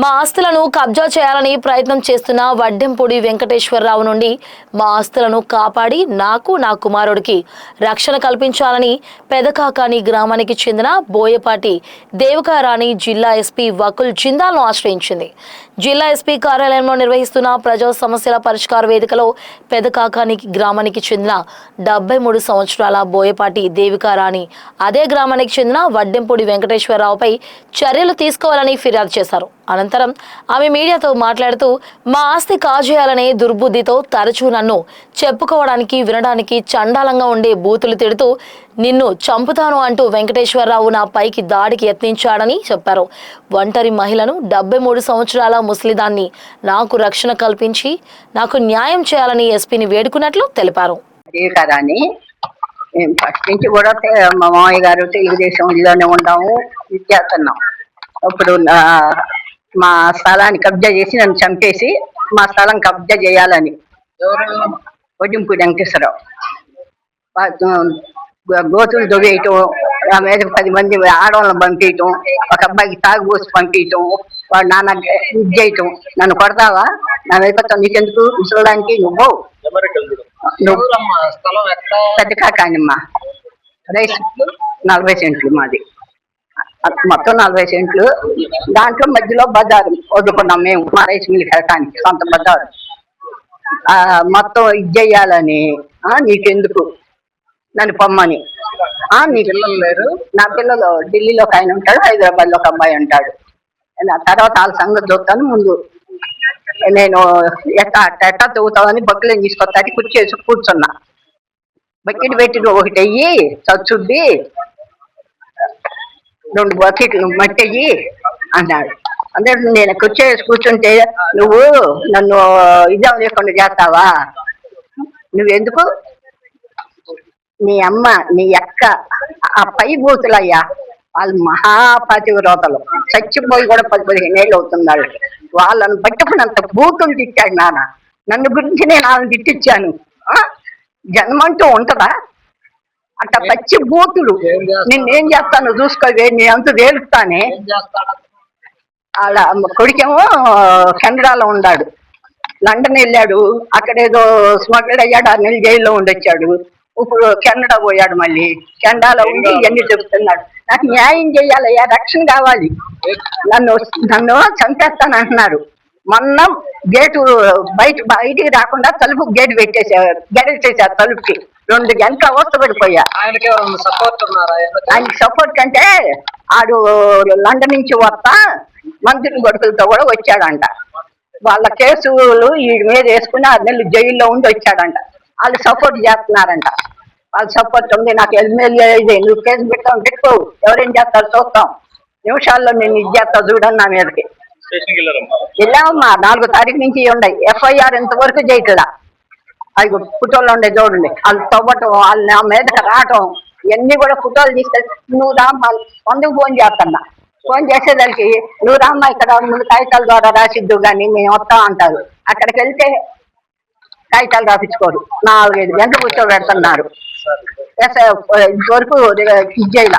మా ఆస్తులను కబ్జా చేయాలని ప్రయత్నం చేస్తున్న వడ్డెంపూడి వెంకటేశ్వరరావు నుండి మా ఆస్తులను కాపాడి నాకు నా కుమారుడికి రక్షణ కల్పించాలని పెదకాకాని గ్రామానికి చెందిన బోయపాటి దేవకారాణి జిల్లా ఎస్పీ వకుల్ జిందాల్ను ఆశ్రయించింది. జిల్లా ఎస్పీ కార్యాలయంలో నిర్వహిస్తున్న ప్రజా సమస్యల పరిష్కార వేదికలో పెదకాకాని గ్రామానికి చెందిన 73 సంవత్సరాల బోయపాటి దేవికారాణి అదే గ్రామానికి చెందిన వడ్డెంపూడి వెంకటేశ్వరరావుపై చర్యలు తీసుకోవాలని ఫిర్యాదు చేశారు. అనంతరం ఆమె మీడియాతో మాట్లాడుతూ మా ఆస్తి కాజేయాలనే దుర్బుద్ధితో తరచూ నన్ను చెప్పుకోవడానికి వినడానికి చండాలంగా ఉండే బూతులు తిడుతూ నిన్ను చంపుతాను అంటూ వెంకటేశ్వరరావు నా పైకి దాడికి యత్నించాడని చెప్పారు. ఒంటరి మహిళను 73 సంవత్సరాల ముసలిదాన్ని నాకు రక్షణ కల్పించి నాకు న్యాయం చేయాలని ఎస్పీని వేడుకున్నట్లు తెలిపారు. ఫస్ట్ నుంచి కూడా మా మామయ్య గారు తెలుగుదేశంలోనే ఉన్నాము, ఇచ్చేస్తున్నాం. ఇప్పుడు మా స్థలాన్ని కబ్జా చేసి నన్ను చంపేసి మా స్థలం కబ్జా చేయాలని వడ్డింపూడి వెంకటేశ్వరరావు గోతులు దొవేయటం, ఆ మీద 10 మంది ఆడవాళ్ళని పంపించటం, ఒక అబ్బాయికి తాగుబోసి పంపించటం, వాడు నాన్న ఇది చేయటం. నన్ను కొడతావా, నా వైపు నీకెందుకు ముసలడానికి నువ్వు పెద్దకాకానిమ్మా రైస్ 40 సెంట్లు మాది, మొత్తం 40 సెంట్లు. దాంట్లో మధ్యలో బజారు వదులుకున్నాం మేము, మా రైస్ మిల్ కట్టడానికి సొంత బజారు. మొత్తం ఇది చెయ్యాలని నీకెందుకు నన్ను పొమ్మని. నీ పిల్లలు లేరు? నా పిల్లలు ఢిల్లీలో ఒక ఆయన ఉంటాడు, హైదరాబాద్లో ఒక అబ్బాయి ఉంటాడు. తర్వాత వాళ్ళ సంగతి చూస్తాను. ముందు నేను ఎట్టా తవ్వుతామని బకెట్లు తీసుకొస్తాకి కుర్చేసి కూర్చున్నా. బకెట్ పెట్టి ఒకటి అయ్యి చచ్చుద్ది, 2 బకెట్లు మట్టి అయ్యి అన్నాడు. అంటే నేను కుర్చేసి కూర్చుంటే నువ్వు నన్ను ఇదేం లేకుండా చేస్తావా, నువ్వెందుకు, నీ అమ్మ నీ అక్క ఆ పై బూతులయ్యా, వాళ్ళు మహాపతివ్రతలు, చచ్చిపోయి కూడా 10-15 ఏళ్ళు అవుతుంది వాళ్ళకి. వాళ్ళని పట్టుకున్నంత బూతులు తిట్టాడు నాన్న. నన్ను గురించి నేను వాళ్ళని తిట్టించాను. జన్మంటూ ఉంటదా అట్లా పచ్చి బూతులు? నిన్నేం చేస్తాను చూసుకోవే, నేను అంత తేలుస్తానే. వాళ్ళ కొడుకేమో కెనడాలో ఉన్నాడు, లండన్ వెళ్ళాడు, అక్కడేదో స్మగ్లర్ అయ్యాడు, 6 నెలలు జైల్లో ఉండొచ్చాడు. ఇప్పుడు కెనడా పోయాడు, మళ్ళీ కెనడాలో ఉండి ఇవన్నీ చెబుతున్నాడు. నాకు న్యాయం చేయాలయ్యా, రక్షణ కావాలి. నన్ను చంపేస్తాను అంటున్నారు. మొన్న గేటు బయటికి రాకుండా తలుపు గేటు గెడెట్టేశారు. తలుపుకి 2 గంటల అవస్థ పడిపోయా. ఆయనకి సపోర్ట్ కంటే ఆడు లండన్ నుంచి వస్తా మంత్రి కొడుకులతో కూడా వచ్చాడంట. వాళ్ళ కేసులు ఈ మీద వేసుకుని 6 నెలలు జైల్లో ఉండి వచ్చాడంట. వాళ్ళు సపోర్ట్ చేస్తున్నారంట. వాళ్ళు సపోర్ట్ ఉంది. నాకు ఎమ్మెల్యే ఇది, నువ్వు కేసు పెట్టుకో, ఎవరేం చేస్తారు చూస్తాం, నిమిషాల్లో నేను ఇది చేస్తా చూడండి. నా మీదకి వెళ్ళామమ్మా. 4వ తారీఖు నుంచి ఉన్నాయి. FIR ఇంతవరకు చేయట్లా. అవి ఫోటోలు ఉండే చూడండి, వాళ్ళు తవ్వటం, వాళ్ళు నా మీదకి రావటం, ఇవన్నీ కూడా ఫోటోలు తీసుకెళ్ళి నువ్వు రామ్మా, అందుకు ఫోన్ చేస్తున్నా. ఫోన్ చేసేదానికి నువ్వు రామ్మా, ఇక్కడ ముందు కాగితాల ద్వారా రాసిద్దు కానీ మేము వస్తాం అంటారు. అక్కడికి వెళ్తే కాగితాలు రాపించుకోరు, 4-5 గంటలు కూర్చోబెడుతున్నారు. ఇంతవరకు ఇది చేయాల.